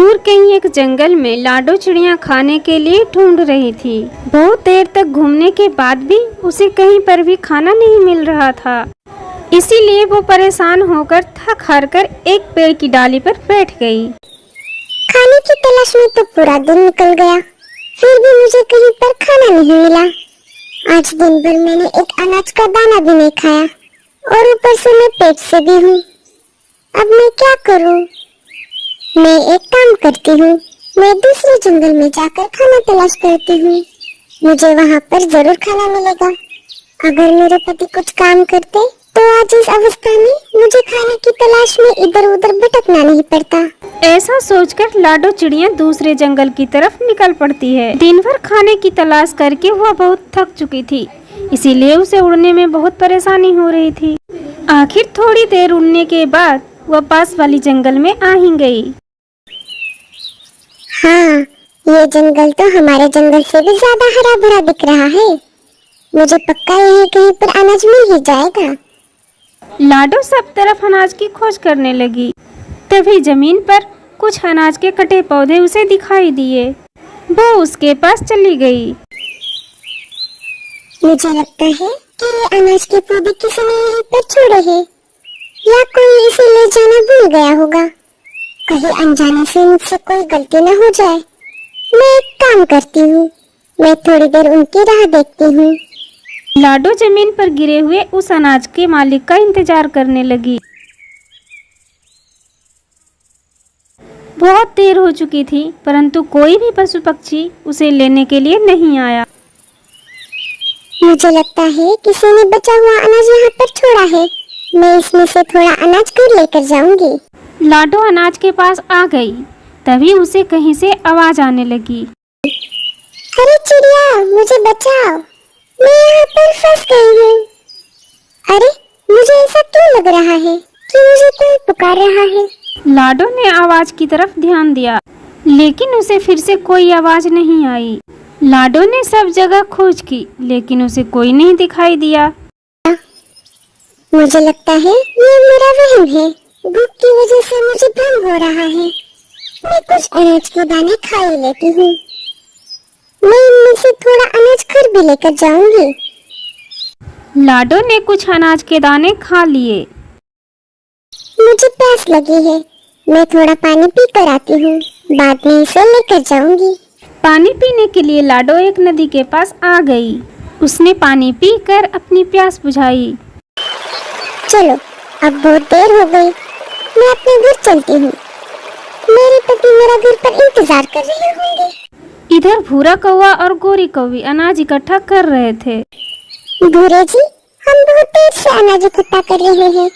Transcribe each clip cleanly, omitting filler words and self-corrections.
दूर कहीं एक जंगल में लाडो चिड़िया खाने के लिए ढूंढ रही थी। बहुत देर तक घूमने के बाद भी उसे कहीं पर भी खाना नहीं मिल रहा था। इसीलिए वो परेशान होकर थक हार कर एक पेड़ की डाली पर बैठ गई। खाने की तलाश में तो पूरा दिन निकल गया, फिर भी मुझे कहीं पर खाना नहीं मिला। आज दिन भर मैंने एक अनाज का दाना भी नहीं खाया और ऊपर से मैं पेट से भी हूँ। अब मैं क्या करूँ? मैं एक काम करती हूँ, मैं दूसरे जंगल में जाकर खाना तलाश करती हूँ। मुझे वहाँ पर जरूर खाना मिलेगा। अगर मेरे पति कुछ काम करते तो आज इस अवस्था में मुझे खाने की तलाश में इधर उधर भटकना नहीं पड़ता। ऐसा सोचकर लाडो चिड़िया दूसरे जंगल की तरफ निकल पड़ती है। दिन भर खाने की तलाश करके वह बहुत थक चुकी थी, इसीलिए उसे उड़ने में बहुत परेशानी हो रही थी। आखिर थोड़ी देर उड़ने के बाद वह पास वाली जंगल में आ ही गई। हाँ, ये जंगल तो हमारे जंगल से भी ज्यादा हरा भरा दिख रहा है। मुझे पक्का यही कहीं पर अनाज मिल ही जाएगा। लाडो सब तरफ अनाज की खोज करने लगी। तभी जमीन पर कुछ अनाज के कटे पौधे उसे दिखाई दिए। वो उसके पास चली गई। मुझे लगता है कि ये अनाज के पौधे किसी ने यहीं पर छोड़े हैं, या कोई इसे ले जाना भूल गया होगा। कहीं अनजाने से मुझसे कोई गलती न हो जाए। मैं एक काम करती हूँ, मैं थोड़ी देर उनकी राह देखती हूँ। लाडो जमीन पर गिरे हुए उस अनाज के मालिक का इंतजार करने लगी। बहुत देर हो चुकी थी, परंतु कोई भी पशु पक्षी उसे लेने के लिए नहीं आया। मुझे लगता है किसी ने बचा हुआ अनाज यहाँ पर छोड़ा है। मैं इसमें से थोड़ा अनाज घर लेकर जाऊंगी। लाडो अनाज के पास आ गई। तभी उसे कहीं से आवाज आने लगी। अरे चिड़िया, मुझे बचाओ, मैं यहाँ पर फंस गई हूँ। अरे, मुझे ऐसा क्यों लग रहा है कि मुझे कोई पुकार रहा है? लाडो ने आवाज की तरफ ध्यान दिया, लेकिन उसे फिर से कोई आवाज नहीं आई। लाडो ने सब जगह खोज की, लेकिन उसे कोई नहीं दिखाई दिया। मुझे लगता है ये मेरा वहम है। भूख की वजह से मुझे भ्रम हो रहा है। मैं कुछ अनाज के दाने खा ही लेती हूँ। मैं इनमें से थोड़ा अनाज घर भी लेकर जाऊंगी। लाडो ने कुछ अनाज के दाने खा लिए। मुझे प्यास लगी है, मैं थोड़ा पानी पी कर आती हूँ, बाद में इसे लेकर जाऊंगी। पानी पीने के लिए लाडो एक नदी के पास आ गई। उसने पानी पीकर अपनी प्यास बुझाई। चलो, अब बहुत देर हो गई, मैं अपने घर चलती हूँ। मेरे पति मेरा घर पर इंतजार कर रहे होंगे। इधर भूरा कौवा और गोरी कौवी अनाज इकट्ठा कर रहे थे। भूरे जी, हम बहुत देर से अनाज इकट्ठा कर रहे हैं,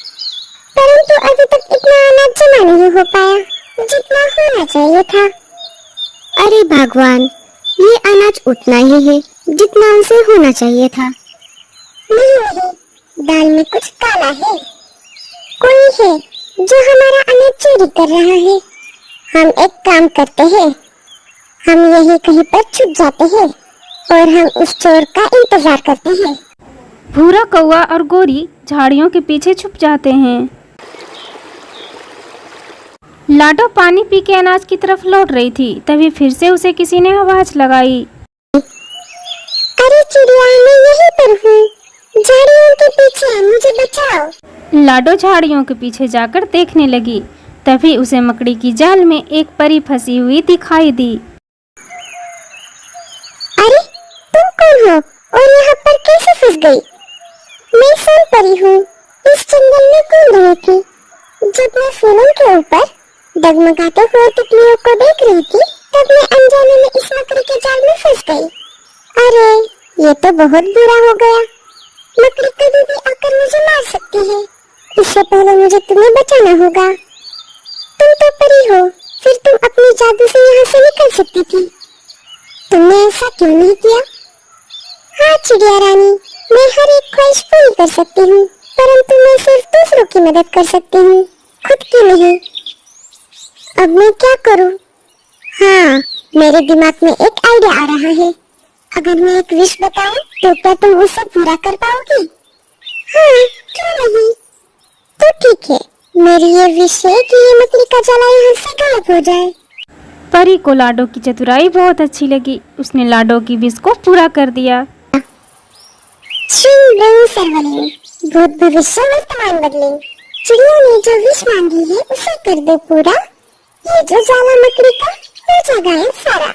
परंतु अभी तक इतना अनाज जमा नहीं हो पाया जितना होना चाहिए था। अरे भगवान, ये अनाज उतना ही है जितना उसे होना चाहिए था। नहीं, दाल में कुछ काला है। कोई है जो हमारा अनाज चोरी कर रहा है। हम एक काम करते हैं, हम यही कहीं पर छुप जाते हैं और हम उस चोर का इंतजार करते हैं। भूरा कौवा और गोरी झाड़ियों के पीछे छुप जाते हैं। लाडो पानी पी के अनाज की तरफ लौट रही थी। तभी फिर से उसे किसी ने आवाज लगाई। अरे चिड़िया, मैं यहीं पर हूँ, झाड़ियों के पीछे, मुझे बचाओ। लाडो झाड़ियों के पीछे जाकर देखने लगी। तभी उसे मकड़ी की जाल में एक परी फंसी हुई दिखाई दी। अरे, तुम कौन हो और यहाँ पर कैसे फंस गई? मैं सोन परी हूँ, इस जंगल में घूम रही थी। जब मैं फूलों के ऊपर डगमगाते हुए तितलियों को देख रही थी, तब मैं अनजाने में इस मकड़ी के जाल में फंस गई। अरे, ये तो बहुत बुरा हो गया। मकड़ी कभी भी आकर मुझे मार सकती है। इससे पहले मुझे तुम्हें बचाना होगा। तुम तो परी हो, फिर तुम अपनी जादू से यहाँ से निकल सकती थी। तुमने ऐसा क्यों नहीं किया? हाँ चिड़िया रानी, मैं हर एक ख्वाहिश पूरी कर सकती हूँ, परंतु मैं सिर्फ दूसरों की मदद कर सकती हूँ, खुद की नहीं। अब मैं क्या करूँ? हाँ, मेरे दिमाग में एक आइडिया आ रहा है। अगर मैं एक विश बताऊं, तो क्या तुम उसे पूरा कर पाओगी? हाँ, क्यों नहीं? तो ठीक है, मेरी ये विश है कि ये मकड़ी का जाला यहाँ से गायब हो जाए। परी को लाडो की चतुराई बहुत अच्छी लगी। उसने लाडो की विश को पूरा कर दिया। श्री ब्रह्म सर्वलिंग, भूत भविष्य वर्तमान बदलिंग। चिड़िया ने जो विश मांगी है उसे कर दे पूरा। ये जो जाला मकड़ी का हो जाएगा ये सारा।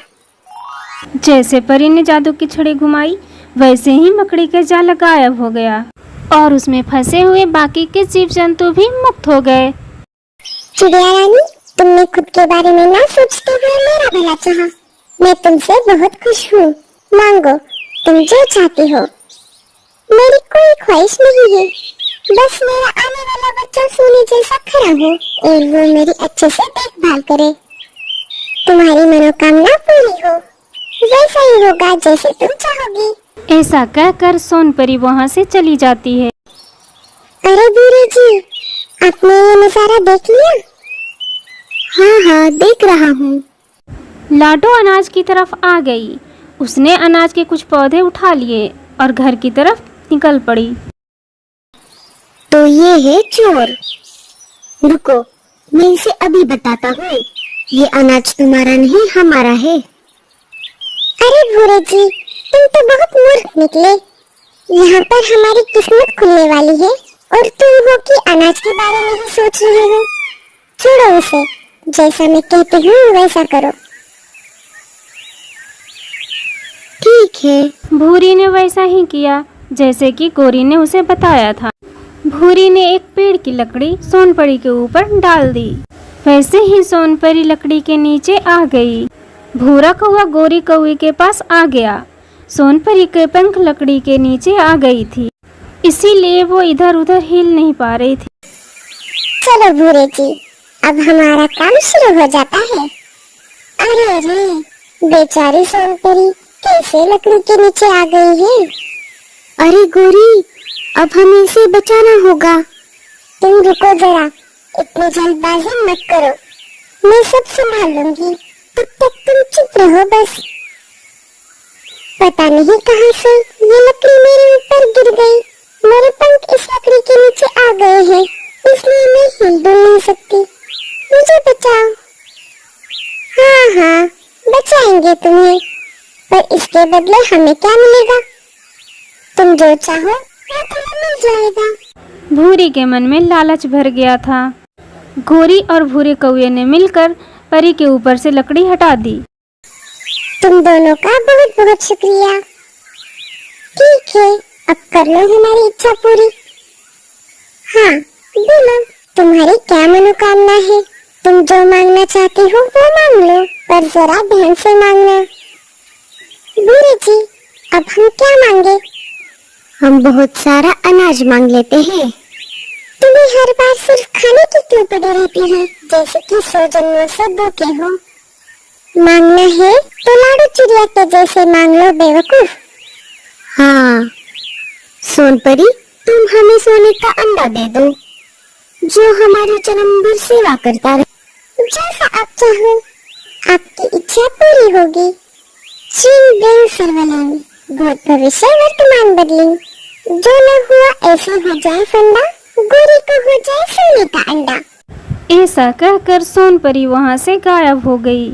जैसे परी ने जादू की छड़ी घुमाई वैसे ही मकड़ी का जाला गायब हो गया और उसमें फंसे हुए बाकी के जीव जंतु भी मुक्त हो गए। चिड़िया रानी, तुमने खुद के बारे में ना सोचते हुए मेरा भला चाहा। मैं तुमसे बहुत खुश हूँ। मांगो तुम जो चाहती हो। मेरी कोई ख्वाहिश नहीं है, बस मेरा आने वाला बच्चा सोने जैसा खड़ा हो और वो मेरी अच्छे से देखभाल करे। तुम्हारी मनोकामना पूरी हो, वैसा ही होगा जैसे तुम चाहोगी। ऐसा कहकर सोनपरी वहाँ से चली जाती है। अरे बूढ़े जी, आपने ये नजारा देख लिया? हाँ, देख रहा हूँ। लाडो अनाज की तरफ आ गई। उसने अनाज के कुछ पौधे उठा लिए और घर की तरफ निकल पड़ी। तो ये है चोर। रुको, मैं इसे अभी बताता हूँ। ये अनाज तुम्हारा नहीं, हमारा है। अरे भूरे जी, तुम तो बहुत मूर्ख निकले। यहाँ पर हमारी किस्मत खुलने वाली है और तुम हो कि अनाज के बारे में ही सोच रहे हो। छोड़ो उसे, जैसा मैं कहती हूँ वैसा करो। ठीक है। भूरी ने वैसा ही किया जैसे कि गोरी ने उसे बताया था। भूरी ने एक पेड़ की लकड़ी सोनपरी के ऊपर डाल दी। वैसे ही सोनपरी लकड़ी के नीचे आ गई। भूरा कौवा गोरी कौवे के पास आ गया। सोनपरी के पंख लकड़ी के नीचे आ गई थी, इसीलिए वो इधर उधर हिल नहीं पा रही थी। चलो भूरे जी, अब हमारा काम शुरू हो जाता है। अरे बेचारी सोनपरी कैसे लकड़ी के नीचे आ गई है। अरे गोरी, अब हमें इसे बचाना होगा। तुम रुको जरा, इतनी जल्दबाजी मत करो। मैं सब संभाल लूंगी, तब तक तुम चुप रहो बस। पता नहीं कहाँ से ये लकड़ी मेरे ऊपर गिर गई। मेरे पंख इस लकड़ी के नीचे आ गए हैं, इसलिए मैं हिल डुल नहीं सकती। मुझे बचाओ। हाँ, बचाएंगे तुम्हें, पर इसके बदले हमें क्या मिलेगा? तुम जो चाहो वो तुम्हें मिल जाएगा। भूरी के मन में लालच भर गया था। गोरी और भूरे कौवे ने मिलकर परी के ऊपर से लकड़ी हटा दी। तुम दोनों का बहुत बहुत शुक्रिया। ठीक है, अब कर लो हमारी इच्छा पूरी। हाँ, बोलो तुम्हारी क्या मनोकामना है? तुम जो मांगना चाहती हो वो मांग लो, पर जरा ध्यान से मांगना। बूढ़े जी, अब हम क्या मांगे? हम बहुत सारा अनाज मांग लेते हैं। तुम्हें हर बार सिर्फ खाने की क्यों पड़ी रहती है, जैसे कि 100 जन्मों से भूखे हो। मांगना है तो लाडो चिड़िया के जैसे मांग लो बेवकूफ। हाँ सोनपरी, तुम हमें सोने का अंडा दे दो जो हमारी जन्म भर सेवा करता रहे। जैसा आप चाहो, आपकी इच्छा पूरी होगी। श्री ब्रह्म सर्वलिंग, भूत भविष्य वर्तमान बदलिंग। जो न हुआ ऐसे हो जाए फंडा, गोरी को हो जाए सोने का अंडा। ऐसा कहकर सोनपरी वहाँ से गायब हो गई।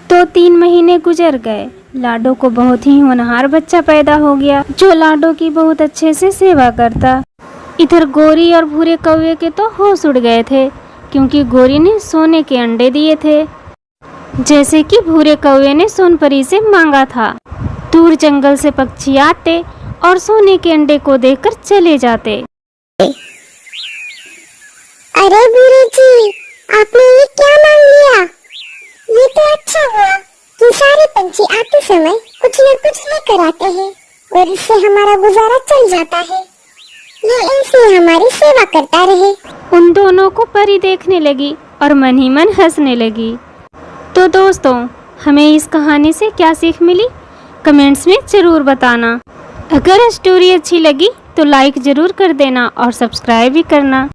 तो 3 महीने गुजर गए। लाडो को बहुत ही होनहार बच्चा पैदा हो गया जो लाडो की बहुत अच्छे से सेवा करता। इधर गोरी और भूरे कौवे के तो होश उड़ गए थे, क्योंकि गोरी ने सोने के अंडे दिए थे, जैसे कि भूरे कौवे ने सोनपरी से मांगा था। दूर जंगल से पक्षी आते और सोने के अंडे को देखकर चले जाते। अरे भूरे जी, आपने ये क्या मांग लिया? ये तो अच्छा हुआ कि सारे पंछी आते समय कुछ न कुछ लेकर आते हैं और इससे हमारा गुजारा चल जाता है। ये ऐसे हमारी सेवा करता रहे। उन दोनों को परी देखने लगी और मन ही मन हंसने लगी। तो दोस्तों, हमें इस कहानी से क्या सीख मिली, कमेंट्स में ज़रूर बताना। अगर स्टोरी अच्छी लगी तो लाइक ज़रूर कर देना और सब्सक्राइब भी करना।